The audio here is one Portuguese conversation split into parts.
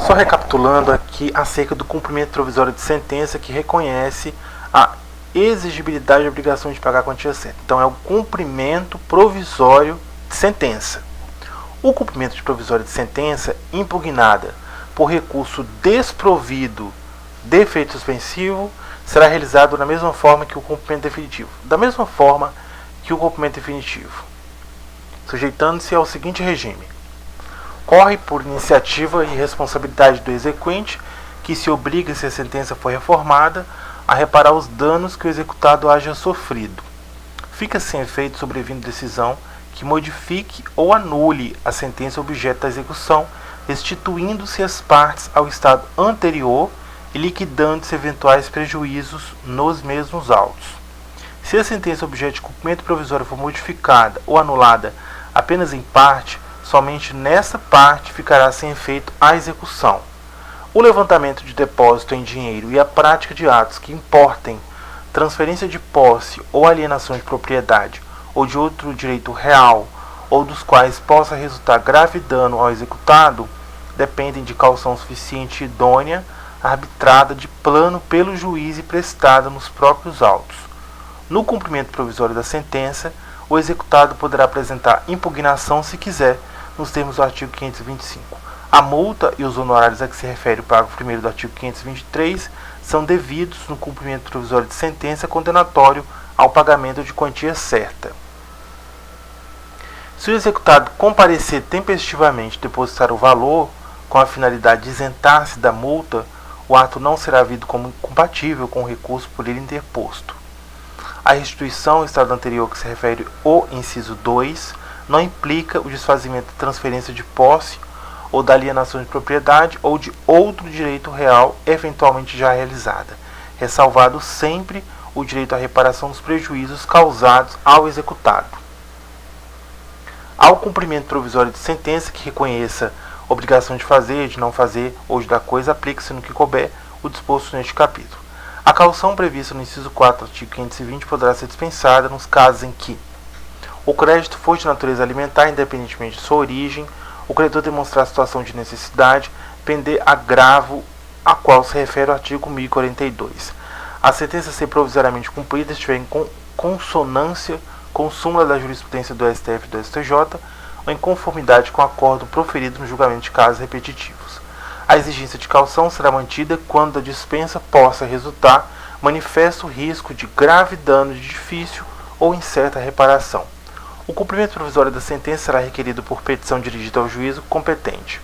Só recapitulando aqui acerca do cumprimento provisório de sentença que reconhece a exigibilidade da obrigação de pagar a quantia certa. Então é o cumprimento provisório de sentença. O cumprimento de provisório de sentença impugnada por recurso desprovido de efeito suspensivo será realizado da mesma forma que o cumprimento definitivo. Da mesma forma que o cumprimento definitivo, sujeitando-se ao seguinte regime: corre por iniciativa e responsabilidade do exequente, que se obriga, se a sentença for reformada, a reparar os danos que o executado haja sofrido. Fica sem efeito sobrevindo decisão que modifique ou anule a sentença objeto da execução, restituindo-se as partes ao estado anterior e liquidando-se eventuais prejuízos nos mesmos autos. Se a sentença objeto de cumprimento provisório for modificada ou anulada apenas em parte, somente nessa parte ficará sem efeito a execução. O levantamento de depósito em dinheiro e a prática de atos que importem transferência de posse ou alienação de propriedade ou de outro direito real ou dos quais possa resultar grave dano ao executado dependem de caução suficiente e idônea, arbitrada de plano pelo juiz e prestada nos próprios autos. No cumprimento provisório da sentença, o executado poderá apresentar impugnação se quiser, nos termos do artigo 525. A multa e os honorários a que se refere o parágrafo 1º do artigo 523 são devidos no cumprimento provisório de sentença condenatório ao pagamento de quantia certa. Se o executado comparecer tempestivamente e depositar o valor com a finalidade de isentar-se da multa, o ato não será havido como incompatível com o recurso por ele interposto. A restituição ao estado anterior que se refere o inciso 2 não implica o desfazimento da transferência de posse ou da alienação de propriedade ou de outro direito real eventualmente já realizada, ressalvado sempre o direito à reparação dos prejuízos causados ao executado. Ao cumprimento provisório de sentença que reconheça obrigação de fazer, de não fazer ou de dar coisa, aplica-se no que couber o disposto neste capítulo. A caução prevista no inciso 4 do artigo 520 poderá ser dispensada nos casos em que o crédito for de natureza alimentar, independentemente de sua origem, o credor demonstrar a situação de necessidade, pender agravo a qual se refere o artigo 1042. A sentença ser provisoriamente cumprida estiver em consonância com súmula da jurisprudência do STF e do STJ ou em conformidade com o acordo proferido no julgamento de casos repetitivos. A exigência de caução será mantida quando da dispensa possa resultar manifesto risco de grave dano de difícil ou incerta reparação. O cumprimento provisório da sentença será requerido por petição dirigida ao juízo competente.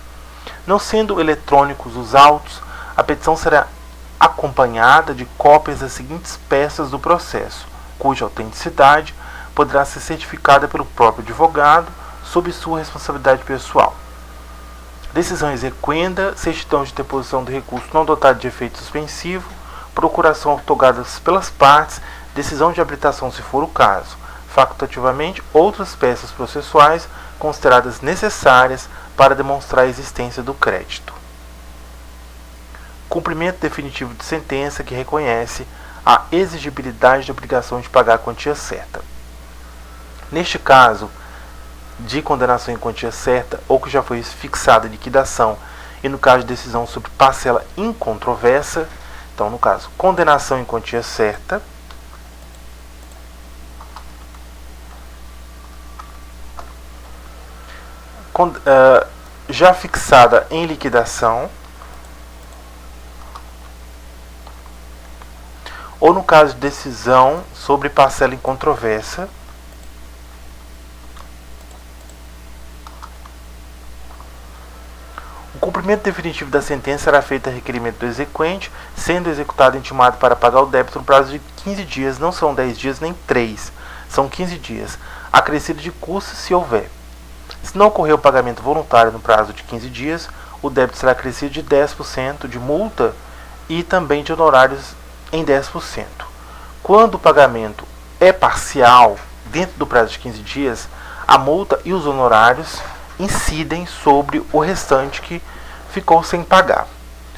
Não sendo eletrônicos os autos, a petição será acompanhada de cópias das seguintes peças do processo, cuja autenticidade poderá ser certificada pelo próprio advogado sob sua responsabilidade pessoal. Decisão exequenda, certidão de deposição do recurso não dotado de efeito suspensivo, procuração ortogada pelas partes, decisão de habilitação se for o caso, facultativamente outras peças processuais consideradas necessárias para demonstrar a existência do crédito. Cumprimento definitivo de sentença que reconhece a exigibilidade da obrigação de pagar a quantia certa. Neste caso, de condenação em quantia certa ou que já foi fixada a liquidação e no caso de decisão sobre parcela incontroversa, então no caso, condenação em quantia certa, já fixada em liquidação, ou no caso de decisão sobre parcela incontroversa, o cumprimento definitivo da sentença será feito a requerimento do exequente, sendo o executado intimado para pagar o débito no prazo de 15 dias, não são 10 dias nem 3, são 15 dias, acrescido de custos se houver. Se não ocorrer o pagamento voluntário no prazo de 15 dias, o débito será acrescido de 10% de multa e também de honorários em 10%. Quando o pagamento é parcial, dentro do prazo de 15 dias, a multa e os honorários incidem sobre o restante que ficou sem pagar.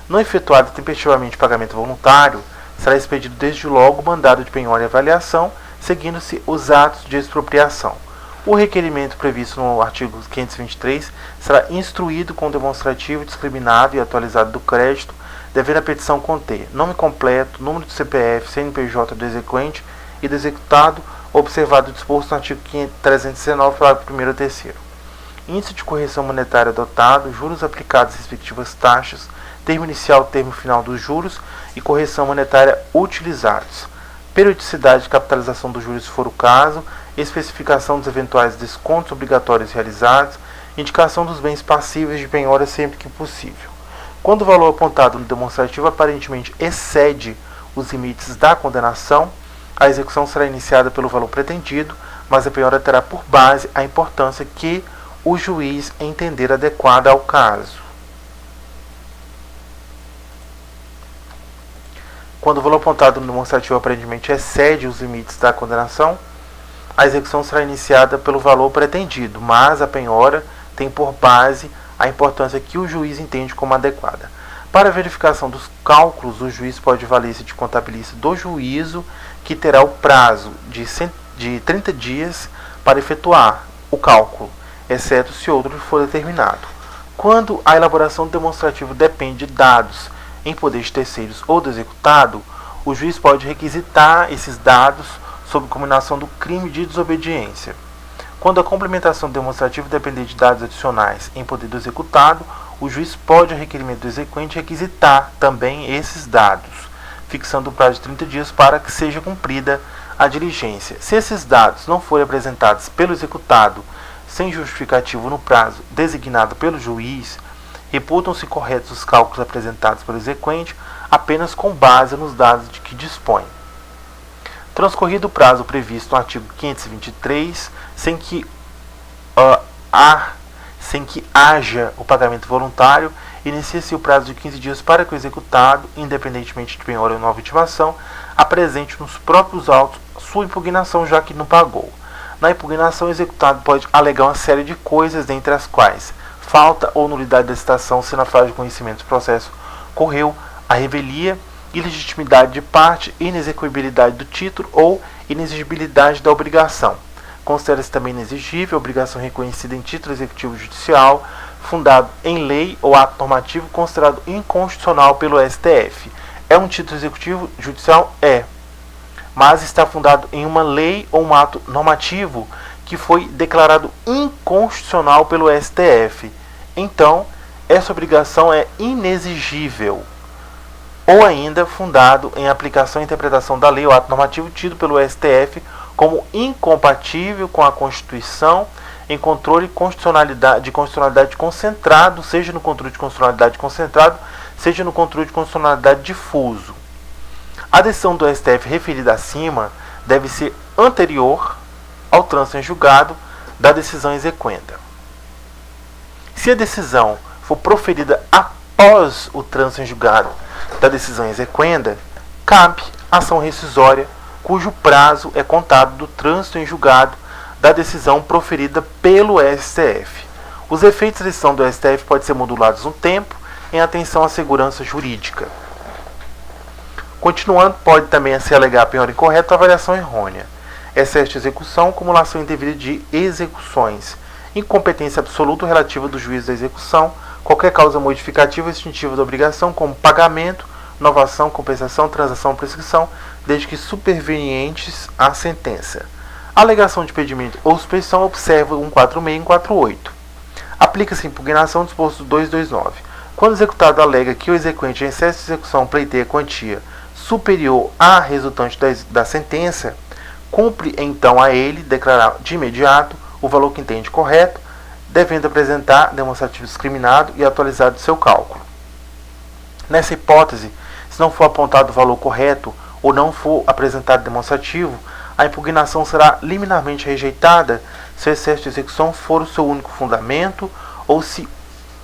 Não efetuado tempestivamente pagamento voluntário, será expedido desde logo o mandado de penhora e avaliação, seguindo-se os atos de expropriação. O requerimento previsto no artigo 523 será instruído com demonstrativo discriminado e atualizado do crédito, devendo a petição conter nome completo, número de CPF, CNPJ do exequente e do executado, observado o disposto no artigo 319, parágrafo 1º ou 3º. Índice de correção monetária adotado, juros aplicados às respectivas taxas, termo inicial, termo final dos juros e correção monetária utilizados. Periodicidade de capitalização dos juros, se for o caso, especificação dos eventuais descontos obrigatórios realizados, indicação dos bens passíveis de penhora sempre que possível. Quando o valor apontado no demonstrativo aparentemente excede os limites da condenação, a execução será iniciada pelo valor pretendido, mas a penhora terá por base a importância que o juiz entender adequada ao caso. Quando o valor apontado no demonstrativo aparentemente excede os limites da condenação, a execução será iniciada pelo valor pretendido, mas a penhora tem por base a importância que o juiz entende como adequada. Para a verificação dos cálculos, o juiz pode valer-se de contabilista do juízo, que terá o prazo de 30 dias para efetuar o cálculo, exceto se outro for determinado. Quando a elaboração do demonstrativo depende de dados em poder de terceiros ou do executado, o juiz pode requisitar esses dados sob combinação do crime de desobediência. Quando a complementação do demonstrativo depender de dados adicionais em poder do executado, o juiz pode, a requerimento do exequente, requisitar também esses dados, fixando o prazo de 30 dias para que seja cumprida a diligência. Se esses dados não forem apresentados pelo executado sem justificativo no prazo designado pelo juiz, reputam-se corretos os cálculos apresentados pelo exequente apenas com base nos dados de que dispõe. Transcorrido o prazo previsto no artigo 523, sem que haja o pagamento voluntário, inicia-se o prazo de 15 dias para que o executado, independentemente de penhora ou nova intimação, apresente nos próprios autos sua impugnação, já que não pagou. Na impugnação, o executado pode alegar uma série de coisas, dentre as quais falta ou nulidade da citação, se na fase de conhecimento do processo correu a revelia, ilegitimidade de parte, inexecuibilidade do título ou inexigibilidade da obrigação. Considera-se também inexigível a obrigação reconhecida em título executivo judicial, fundado em lei ou ato normativo considerado inconstitucional pelo STF. É um título executivo judicial? É. Mas está fundado em uma lei ou um ato normativo que foi declarado inconstitucional pelo STF. Então, essa obrigação é inexigível. Ou ainda fundado em aplicação e interpretação da lei ou ato normativo tido pelo STF como incompatível com a Constituição, em controle de constitucionalidade concentrado, seja no controle de constitucionalidade concentrado, seja no controle de constitucionalidade difuso. A decisão do STF referida acima deve ser anterior ao trânsito em julgado da decisão exequenda. Se a decisão for proferida após o trânsito em julgado da decisão exequenda, cabe ação rescisória, cujo prazo é contado do trânsito em julgado da decisão proferida pelo STF. Os efeitos da decisão do STF podem ser modulados no tempo, em atenção à segurança jurídica. Continuando, pode também se alegar a penhora incorreta ou avaliação errônea, excesso de execução, acumulação indevida de execuções, incompetência absoluta relativa do juiz da execução, qualquer causa modificativa ou extintiva da obrigação, como pagamento, novação, compensação, transação ou prescrição, desde que supervenientes à sentença. Alegação de impedimento ou suspeição, observa 146 e 148. Aplica-se impugnação disposto 229. Quando o executado alega que o exequente em excesso de execução pleiteia quantia superior à resultante da sentença, cumpre então a ele declarar de imediato o valor que entende correto, devendo apresentar demonstrativo discriminado e atualizado de seu cálculo. Nessa hipótese, se não for apontado o valor correto ou não for apresentado demonstrativo, a impugnação será liminarmente rejeitada se o excesso de execução for o seu único fundamento, ou se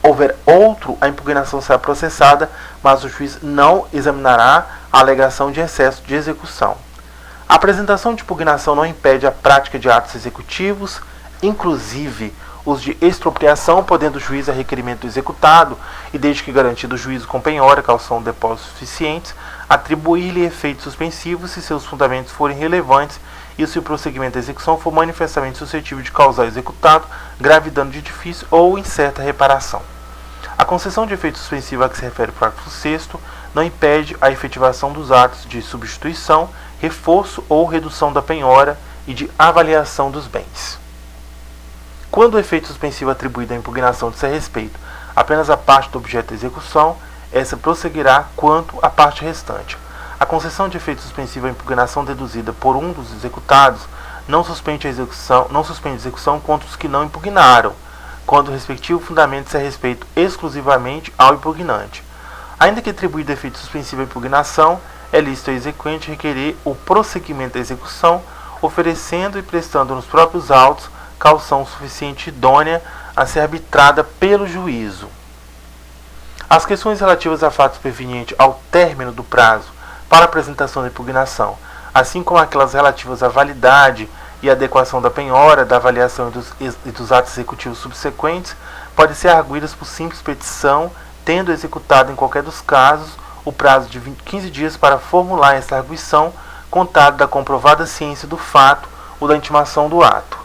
houver outro, a impugnação será processada, mas o juiz não examinará a alegação de excesso de execução. A apresentação de impugnação não impede a prática de atos executivos, inclusive os de expropriação, podendo o juiz, a requerimento do executado, e desde que garantido o juízo com penhora, calção ou depósitos suficientes, atribuir-lhe efeitos suspensivos se seus fundamentos forem relevantes e se o prosseguimento da execução for manifestamente suscetível de causar ao executado grave dano de difícil ou incerta reparação. A concessão de efeito suspensivo a que se refere o parágrafo 6º não impede a efetivação dos atos de substituição, reforço ou redução da penhora e de avaliação dos bens. Quando o efeito suspensivo atribuído à impugnação disser respeito apenas à parte do objeto da execução, essa prosseguirá quanto à parte restante. A concessão de efeito suspensivo à impugnação deduzida por um dos executados não suspende a execução contra os que não impugnaram, quando o respectivo fundamento disser respeito exclusivamente ao impugnante. Ainda que atribuído efeito suspensivo à impugnação, é lícito ao exequente requerer o prosseguimento da execução, oferecendo e prestando nos próprios autos caução suficiente e idônea a ser arbitrada pelo juízo. As questões relativas a fatos prevenientes ao término do prazo para a apresentação da impugnação, assim como aquelas relativas à validade e adequação da penhora, da avaliação e dos atos executivos subsequentes, podem ser arguídas por simples petição, tendo executado em qualquer dos casos o prazo de 15 dias para formular esta arguição, contado da comprovada ciência do fato ou da intimação do ato.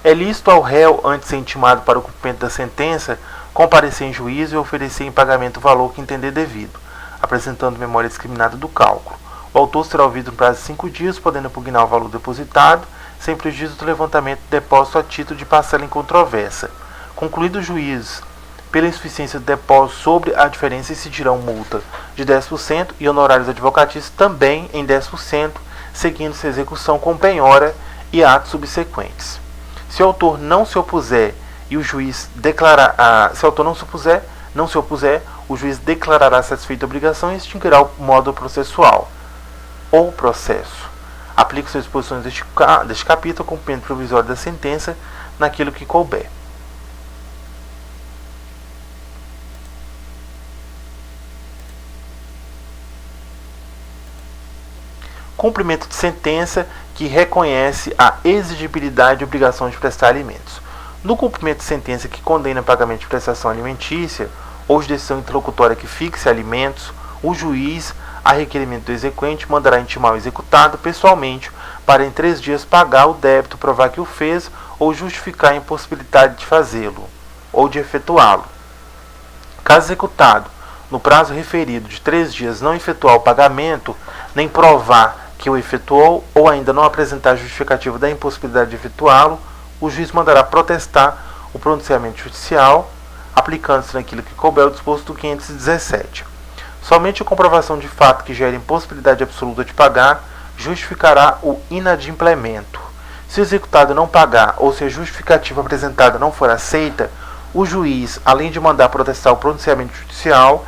É lícito ao réu, antes de ser intimado para o cumprimento da sentença, comparecer em juízo e oferecer em pagamento o valor que entender devido, apresentando memória discriminada do cálculo. O autor será ouvido no prazo de 5 dias, podendo impugnar o valor depositado, sem prejuízo do levantamento do depósito a título de parcela incontrovérsia. Concluído o juízo, pela insuficiência do depósito sobre a diferença, incidirão multa de 10% e honorários advocatícios também em 10%, seguindo-se a execução com penhora e atos subsequentes. Se o autor não se opuser e o juiz não se opuser, o juiz declarará satisfeita a obrigação e extinguirá o modo processual ou processo. Aplica-se as disposições deste capítulo, cumprimento provisório da sentença, naquilo que couber. Cumprimento de sentença que reconhece a exigibilidade de obrigação de prestar alimentos. No cumprimento de sentença que condena pagamento de prestação alimentícia ou de decisão interlocutória que fixe alimentos, o juiz, a requerimento do exequente, mandará intimar o executado pessoalmente para em 3 dias pagar o débito, provar que o fez ou justificar a impossibilidade de fazê-lo ou de efetuá-lo. Caso executado, no prazo referido de 3 dias, não efetuar o pagamento, nem provar que o efetuou ou ainda não apresentar justificativo da impossibilidade de efetuá-lo, o juiz mandará protestar o pronunciamento judicial, aplicando-se naquilo que couber o disposto do 517. Somente a comprovação de fato que gere impossibilidade absoluta de pagar justificará o inadimplemento. Se o executado não pagar ou se a justificativa apresentada não for aceita, o juiz, além de mandar protestar o pronunciamento judicial,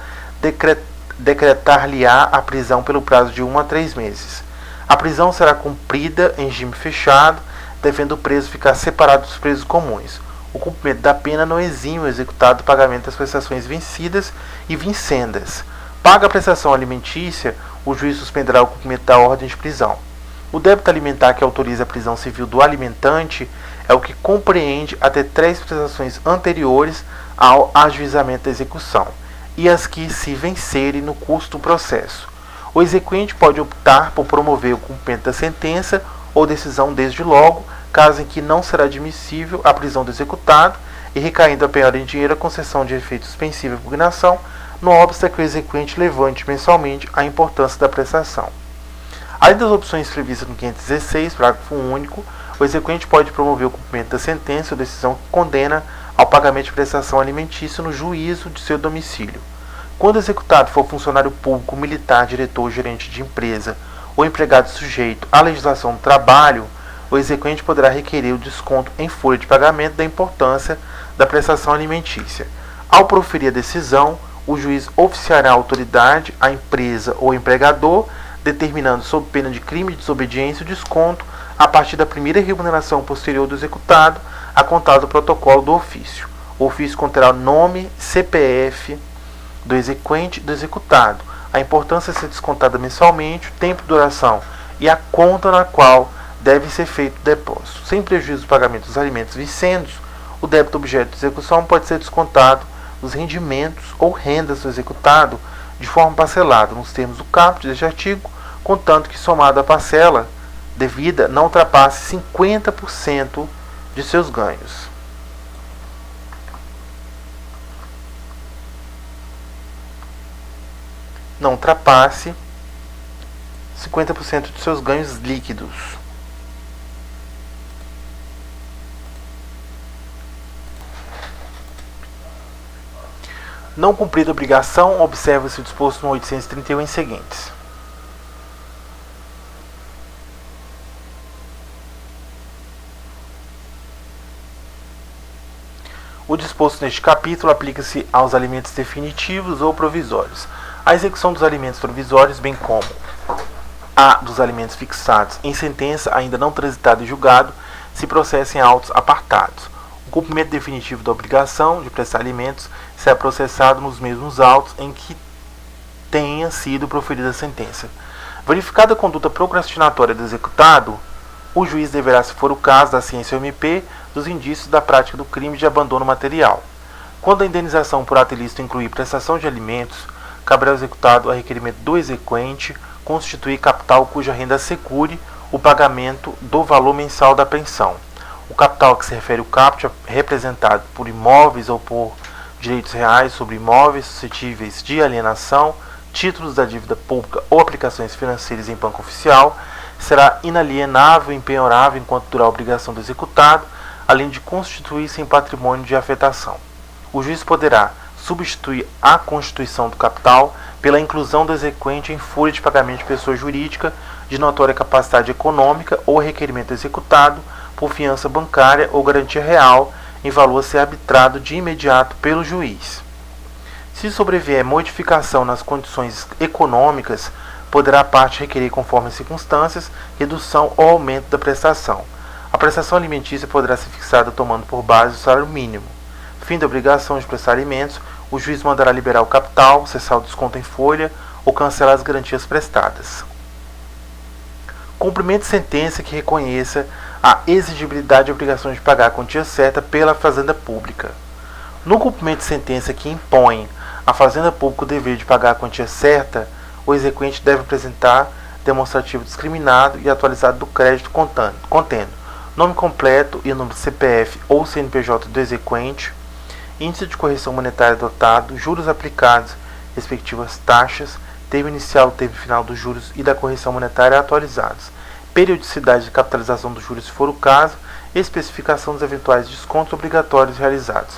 decretar-lhe-á a prisão pelo prazo de 1 a 3 meses. A prisão será cumprida em regime fechado, devendo o preso ficar separado dos presos comuns. O cumprimento da pena não exime o executado do pagamento das prestações vencidas e vincendas. Paga a prestação alimentícia, o juiz suspenderá o cumprimento da ordem de prisão. O débito alimentar que autoriza a prisão civil do alimentante é o que compreende até 3 prestações anteriores ao ajuizamento da execução e as que se vencerem no curso do processo. O exequente pode optar por promover o cumprimento da sentença ou decisão desde logo, caso em que não será admissível a prisão do executado e recaindo a penhora em dinheiro a concessão de efeito suspensivo à impugnação, no óbito que o exequente levante mensalmente a importância da prestação. Além das opções previstas no 516, parágrafo único, o exequente pode promover o cumprimento da sentença ou decisão que condena ao pagamento de prestação alimentícia no juízo de seu domicílio. Quando o executado for funcionário público, militar, diretor, gerente de empresa ou empregado sujeito à legislação do trabalho, o exequente poderá requerer o desconto em folha de pagamento da importância da prestação alimentícia. Ao proferir a decisão, o juiz oficiará a autoridade, a empresa ou empregador, determinando sob pena de crime de desobediência o desconto a partir da primeira remuneração posterior do executado, a contar do protocolo do ofício. O ofício conterá o nome, CPF do exequente e do executado, a importância a ser descontada mensalmente, o tempo de duração e a conta na qual deve ser feito o depósito. Sem prejuízo do pagamento dos alimentos vincendos, o débito objeto de execução pode ser descontado dos rendimentos ou rendas do executado de forma parcelada, nos termos do caput deste artigo, contanto que somada a parcela devida não ultrapasse 50% de seus ganhos. Não ultrapasse 50% de seus ganhos líquidos. Não cumprida a obrigação, observa-se o disposto no 831 em seguintes. O disposto neste capítulo aplica-se aos alimentos definitivos ou provisórios. A execução dos alimentos provisórios, bem como a dos alimentos fixados em sentença ainda não transitada e julgado, se processa em autos apartados. O cumprimento definitivo da obrigação de prestar alimentos será processado nos mesmos autos em que tenha sido proferida a sentença. Verificada a conduta procrastinatória do executado, o juiz deverá, se for o caso, da ciência ou MP, dos indícios da prática do crime de abandono material. Quando a indenização por ato ilícito incluir prestação de alimentos, caberá ao executado, a requerimento do exequente, constituir capital cuja renda assegure o pagamento do valor mensal da pensão. O capital a que se refere o caput é representado por imóveis ou por direitos reais sobre imóveis suscetíveis de alienação, títulos da dívida pública ou aplicações financeiras em banco oficial, será inalienável e impenhorável enquanto durar a obrigação do executado, além de constituir-se em patrimônio de afetação. O juiz poderá substituir a constituição do capital pela inclusão do exequente em folha de pagamento de pessoa jurídica de notória capacidade econômica ou requerimento executado por fiança bancária ou garantia real em valor a ser arbitrado de imediato pelo juiz. Se sobrevier modificação nas condições econômicas, poderá a parte requerer, conforme as circunstâncias, redução ou aumento da prestação. A prestação alimentícia poderá ser fixada tomando por base o salário mínimo. Fim da obrigação de prestar alimentos, o juiz mandará liberar o capital, cessar o desconto em folha ou cancelar as garantias prestadas. Cumprimento de sentença que reconheça a exigibilidade de obrigação de pagar a quantia certa pela Fazenda Pública. No cumprimento de sentença que impõe à Fazenda Pública o dever de pagar a quantia certa, o exequente deve apresentar demonstrativo discriminado e atualizado do crédito contendo nome completo e o número do CPF ou CNPJ do exequente, índice de correção monetária adotado, juros aplicados, respectivas taxas, termo inicial e termo final dos juros e da correção monetária atualizados, periodicidade de capitalização dos juros se for o caso, e especificação dos eventuais descontos obrigatórios realizados.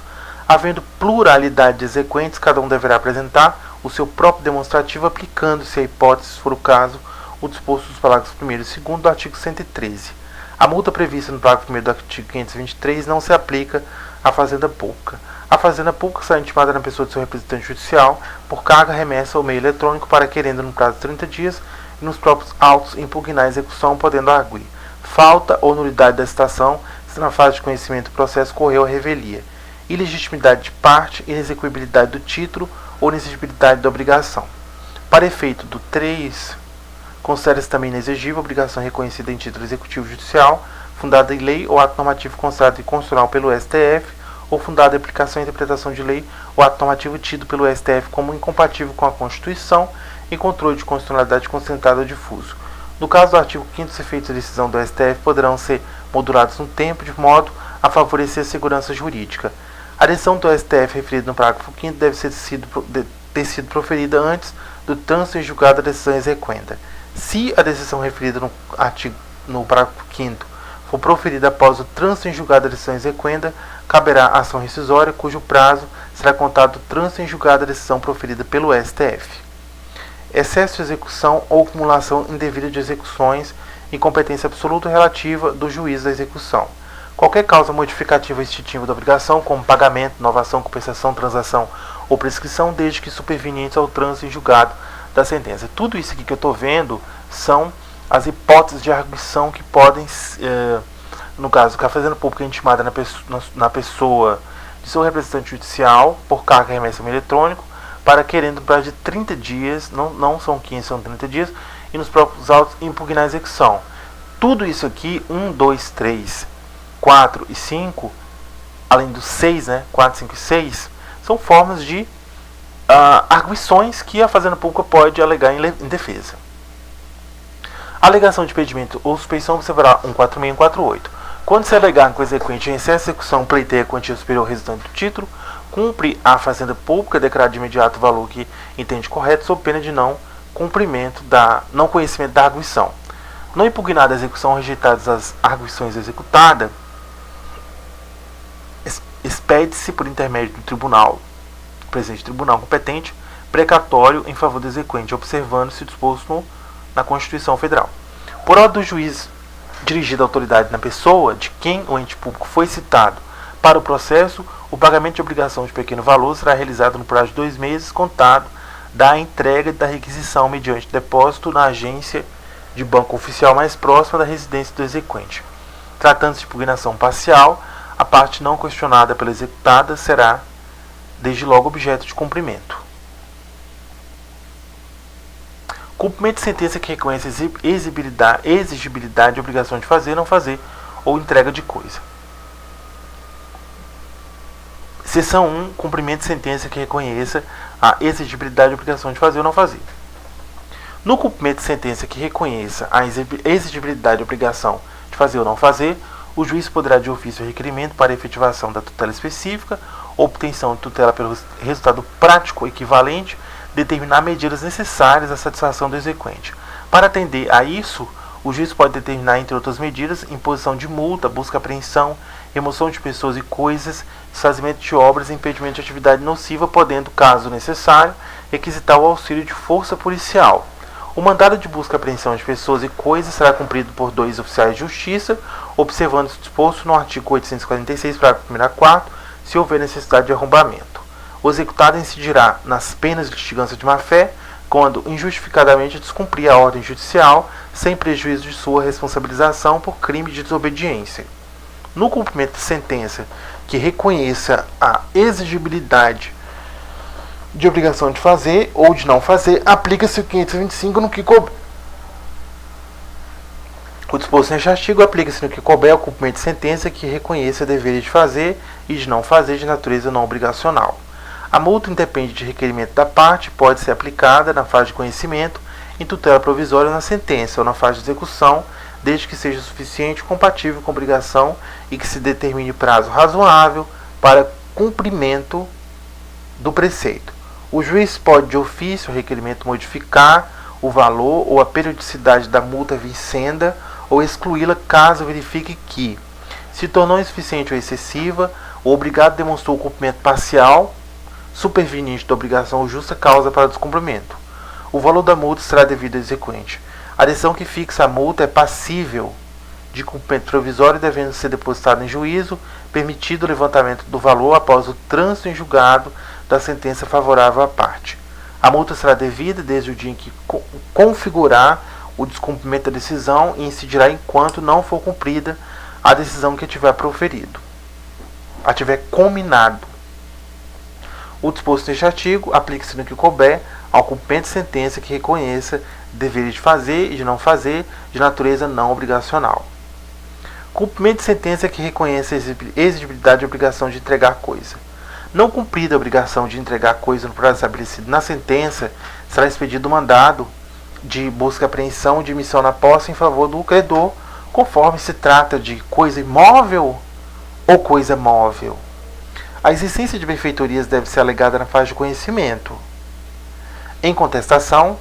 Havendo pluralidade de exequentes, cada um deverá apresentar o seu próprio demonstrativo, aplicando-se à hipótese, se for o caso, o disposto dos parágrafos 1º e 2º do artigo 113. A multa prevista no parágrafo 1º do artigo 523 não se aplica à Fazenda Pública. A Fazenda Pública será intimada na pessoa de seu representante judicial por carga remessa ou meio eletrônico para querendo no prazo de 30 dias e nos próprios autos impugnar a execução, podendo arguir falta ou nulidade da citação se na fase de conhecimento do processo correu a revelia, ilegitimidade de parte, inexecuibilidade do título ou inexigibilidade da obrigação. Para efeito do 3, considera-se também inexigível a obrigação reconhecida em título executivo judicial, fundada em lei ou ato normativo considerado inconstitucional pelo STF, ou fundada em aplicação e interpretação de lei ou ato normativo tido pelo STF como incompatível com a Constituição e controle de constitucionalidade concentrado ou difuso. No caso do artigo 5º, os efeitos da decisão do STF poderão ser modulados no tempo de modo a favorecer a segurança jurídica. A decisão do STF referida no parágrafo 5º deve ter sido proferida antes do trânsito em julgado da decisão exequenda. Se a decisão referida no parágrafo 5º for proferida após o trânsito em julgado da decisão exequenda, caberá a ação rescisória, cujo prazo será contado do trânsito em julgado da decisão proferida pelo STF. Excesso de execução ou acumulação indevida de execuções, incompetência absoluta relativa do juiz da execução. Qualquer causa modificativa ou extintiva da obrigação, como pagamento, inovação, compensação, transação ou prescrição, desde que supervenientes ao trânsito em julgado da sentença. Tudo isso aqui que eu estou vendo são as hipóteses de arguição que podem, no caso, que a Fazenda Pública é intimada na pessoa de seu representante judicial por carga remessa meio eletrônico, para querendo no prazo de 30 dias, não são 15, são 30 dias, e nos próprios autos impugnar a execução. Tudo isso aqui, 1, 2, 3, 4 e 5, além dos 6, 4, 5 e 6, são formas de arguições que a Fazenda Pública pode alegar em defesa. Alegação de impedimento ou suspeição observará 146 e 148. Quando se alegar que o exequente em excesso de execução pleiteia a quantia superior ao resultante do título, cumpre a fazenda pública declarar de imediato o valor que entende correto, sob pena de não conhecimento da arguição. Não impugnada a execução, rejeitadas as arguições executadas, expede-se por intermédio do tribunal, presente tribunal competente, precatório em favor do exequente, observando-se disposto na Constituição Federal. Por ordem do juiz dirigida à autoridade na pessoa de quem o ente público foi citado para o processo, o pagamento de obrigação de pequeno valor será realizado no prazo de 2 meses, contado da entrega da requisição mediante depósito na agência de banco oficial mais próxima da residência do exequente. Tratando-se de impugnação parcial, a parte não questionada pela executada será, desde logo, objeto de cumprimento. Cumprimento de sentença que reconhece exigibilidade de obrigação de fazer, não fazer, ou entrega de coisa. Seção 1. Cumprimento de sentença que reconheça a exigibilidade de obrigação de fazer ou não fazer. No cumprimento de sentença que reconheça a exigibilidade de obrigação de fazer ou não fazer, o juiz poderá, de ofício, requerimento para efetivação da tutela específica, obtenção de tutela pelo resultado prático equivalente, determinar medidas necessárias à satisfação do exequente. Para atender a isso, o juiz pode determinar, entre outras medidas, imposição de multa, busca e apreensão, remoção de pessoas e coisas, desfazimento de obras e impedimento de atividade nociva, podendo, caso necessário, requisitar o auxílio de força policial. O mandado de busca e apreensão de pessoas e coisas será cumprido por 2 oficiais de justiça, observando-se disposto no artigo 846, parágrafo 1º a 4, se houver necessidade de arrombamento. O executado incidirá nas penas de litigância de má-fé quando injustificadamente descumprir a ordem judicial, sem prejuízo de sua responsabilização por crime de desobediência. No cumprimento de sentença que reconheça a exigibilidade de obrigação de fazer ou de não fazer, aplica-se o 525 no que couber. O disposto neste artigo aplica-se no que couber ao cumprimento de sentença que reconheça deveres de fazer e de não fazer de natureza não obrigacional. A multa independe de requerimento da parte, pode ser aplicada na fase de conhecimento, em tutela provisória na sentença ou na fase de execução, desde que seja suficiente e compatível com a obrigação e que se determine prazo razoável para cumprimento do preceito. O juiz pode, de ofício, requerimento, modificar o valor ou a periodicidade da multa vincenda ou excluí-la caso verifique que se tornou insuficiente ou excessiva, o obrigado demonstrou o cumprimento parcial, superveniente da obrigação ou justa causa para o descumprimento. O valor da multa será devido ao exequente. A decisão que fixa a multa é passível de cumprimento provisório, devendo ser depositada em juízo, permitido o levantamento do valor após o trânsito em julgado da sentença favorável à parte. A multa será devida desde o dia em que configurar o descumprimento da decisão e incidirá enquanto não for cumprida a decisão que tiver proferido, a tiver combinado. O disposto neste artigo aplica-se no que couber ao cumprimento de sentença que reconheça deveres de fazer e de não fazer de natureza não obrigacional. Cumprimento de sentença que reconheça a exigibilidade de obrigação de entregar coisa. Não cumprida a obrigação de entregar coisa no prazo estabelecido na sentença, será expedido o mandado de busca e apreensão de emissão na posse em favor do credor, conforme se trata de coisa imóvel ou coisa móvel. A existência de benfeitorias deve ser alegada na fase de conhecimento. Em contestação,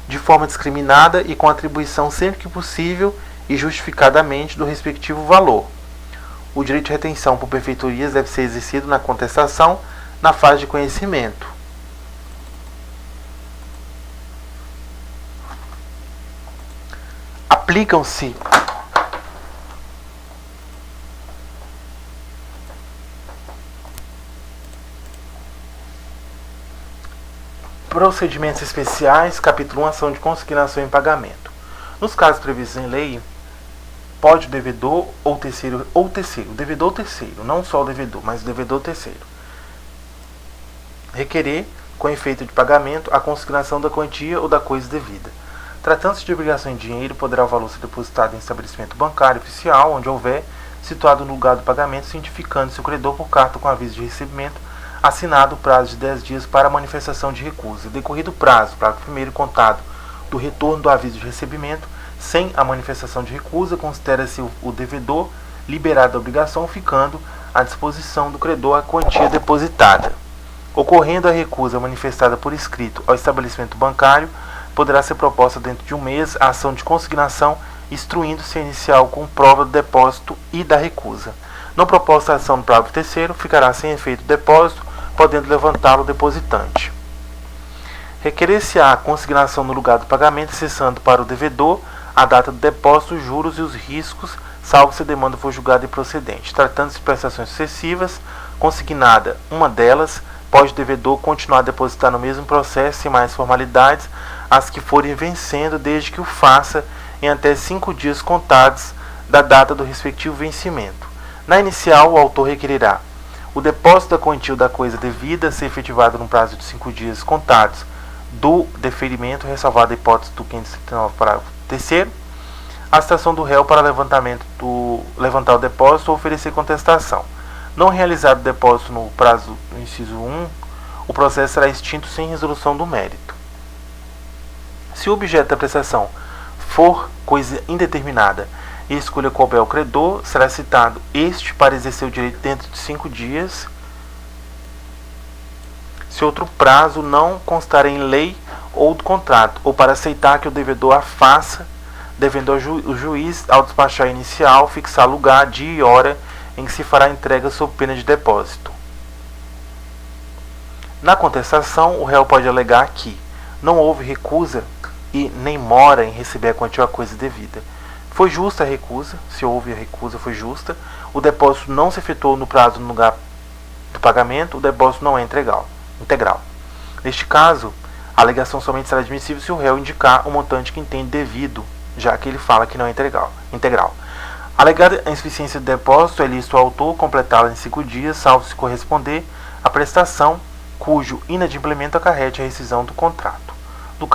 de forma discriminada e com atribuição sempre que possível e justificadamente do respectivo valor. O direito de retenção por benfeitorias deve ser exercido na contestação na fase de conhecimento. Aplicam-se procedimentos especiais, capítulo 1, ação de consignação em pagamento. Nos casos previstos em lei, pode o devedor ou terceiro, devedor ou terceiro, não só o devedor, mas o devedor ou terceiro, requerer, com efeito de pagamento, a consignação da quantia ou da coisa devida. Tratando-se de obrigação em dinheiro, poderá o valor ser depositado em estabelecimento bancário oficial, onde houver, situado no lugar do pagamento, cientificando-se o credor por carta com aviso de recebimento, assinado o prazo de 10 dias para a manifestação de recusa. Decorrido o prazo, parágrafo 1º contado do retorno do aviso de recebimento, Sem a manifestação de recusa, considera-se o devedor liberado da obrigação, ficando à disposição do credor a quantia depositada. Ocorrendo a recusa manifestada por escrito ao estabelecimento bancário, poderá ser proposta dentro de um mês a ação de consignação, instruindo-se a inicial com prova do depósito e da recusa. Não proposta a ação no prazo terceiro, ficará sem efeito o depósito, podendo levantá-lo o depositante. Requerer-se-á a consignação no lugar do pagamento, cessando para o devedor a data do depósito, os juros e os riscos, salvo se a demanda for julgada improcedente. Tratando-se de prestações sucessivas, consignada uma delas, pode o devedor continuar a depositar no mesmo processo, sem mais formalidades, as que forem vencendo, desde que o faça em até 5 dias contados da data do respectivo vencimento. Na inicial, o autor requererá o depósito da quantia da coisa devida a ser efetivado no prazo de 5 dias contados do deferimento, ressalvada a hipótese do 539, parágrafo 3º, a citação do réu para levantar o depósito ou oferecer contestação. Não realizado o depósito no prazo do inciso 1, o processo será extinto sem resolução do mérito. Se o objeto da prestação for coisa indeterminada e a escolha couber ao credor, será citado este para exercer o direito dentro de 5 dias, se outro prazo não constar em lei ou do contrato, ou para aceitar que o devedor a faça, devendo o juiz, ao despachar inicial, fixar lugar, dia e hora em que se fará a entrega sob pena de depósito. Na contestação, o réu pode alegar que não houve recusa e nem mora em receber a quantia ou a coisa devida. Foi justa a recusa, se houve a recusa foi justa, o depósito não se efetuou no prazo no lugar do pagamento, o depósito não é integral. Neste caso, a alegação somente será admissível se o réu indicar o montante que entende devido, já que ele fala que não é integral. Alegada a insuficiência do depósito, é lícito ao autor completá-la em 5 dias, salvo se corresponder à prestação cujo inadimplemento acarrete a rescisão do contrato. No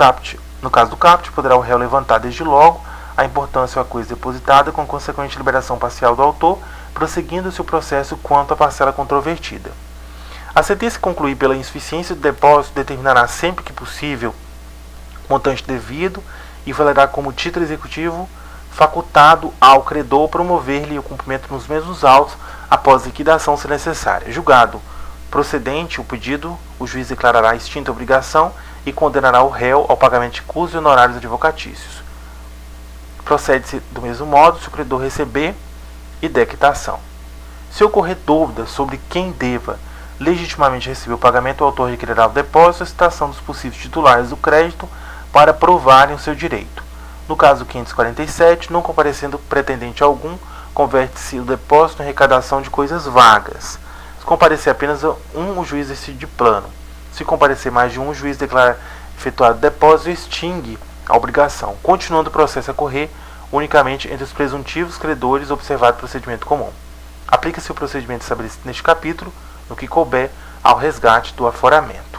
caso do caput, poderá o réu levantar desde logo a importância ou a coisa depositada, com consequente liberação parcial do autor, prosseguindo-se o processo quanto à parcela controvertida. A sentença concluir pela insuficiência do depósito determinará sempre que possível o montante devido e valerá como título executivo facultado ao credor promover-lhe o cumprimento nos mesmos autos após liquidação, se necessária. Julgado procedente o pedido, o juiz declarará extinta a obrigação e condenará o réu ao pagamento de custos e honorários advocatícios. Procede-se do mesmo modo se o credor receber e der quitação. Se ocorrer dúvida sobre quem deva legitimamente receber o pagamento, o autor requererá o depósito e a citação dos possíveis titulares do crédito para provarem o seu direito. No caso 547, não comparecendo pretendente algum, converte-se o depósito em arrecadação de coisas vagas. Se comparecer apenas um, o juiz decide de plano. Se comparecer mais de um, o juiz declara efetuado o depósito e extingue a obrigação, continuando o processo a correr unicamente entre os presuntivos credores, observado o procedimento comum. Aplica-se o procedimento estabelecido neste capítulo, no que couber ao resgate do aforamento.